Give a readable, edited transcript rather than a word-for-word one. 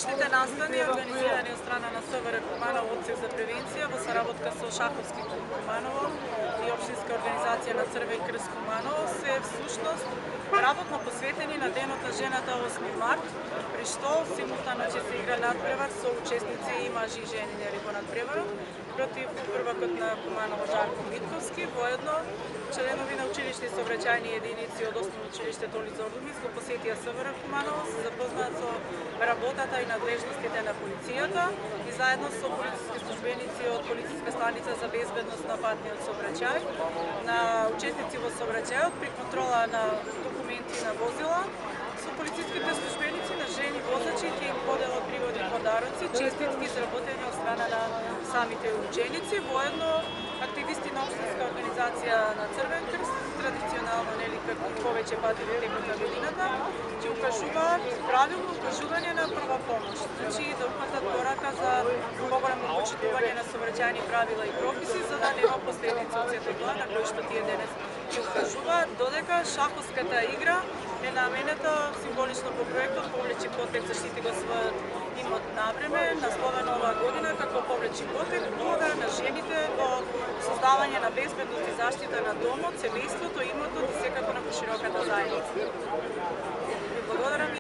Научните настани, организирани од страна на СВР Куманово Одсек за превенција во соработка со Шаховски клуб Куманово и Општинска организација на Црвен крст Куманово се всушност работно посветени на Денот на жената 8 март, при што симултано ќе се игра надпревар со учесници и мажи и жени нели во надпреварот против првакот на Куманово Жарко Митковски, воедно членови на училиште и сообраќајни единици од Основно училиште Толица Ордумис го посетија СВР Куманово, се запознаат со работата и надлежностите на полицијата и заедно со полициски службеници од Полициска станица за безбедност на патниот сообраќај, на учесници во сообраќајот при контрола на документи на возила, со полициските службеници на жени возачи ќе им поделат приводни подароци, честитки изработени од страна на самите ученици, воедно активисти на Општинска организација на Црвен крст, традиционално нели како повеќе пати во текот на годината, ќе укажуваат правилно укажување на прва помош, значи да упатат порака за поголемо почитување на сообраќајни правила и прописи, за да нема последици од сето тоа на кои што тие денес ќе укажуваат, додека шаховската игра е наменета символично по проектот Повлечи потек заштити го својот имот на време, насловено оваа година како Повлечи потек, благодар на жените во создавање на безбедност и заштита на домот, семејството, имотот и секако на пошироката заедница. Ви благодарам.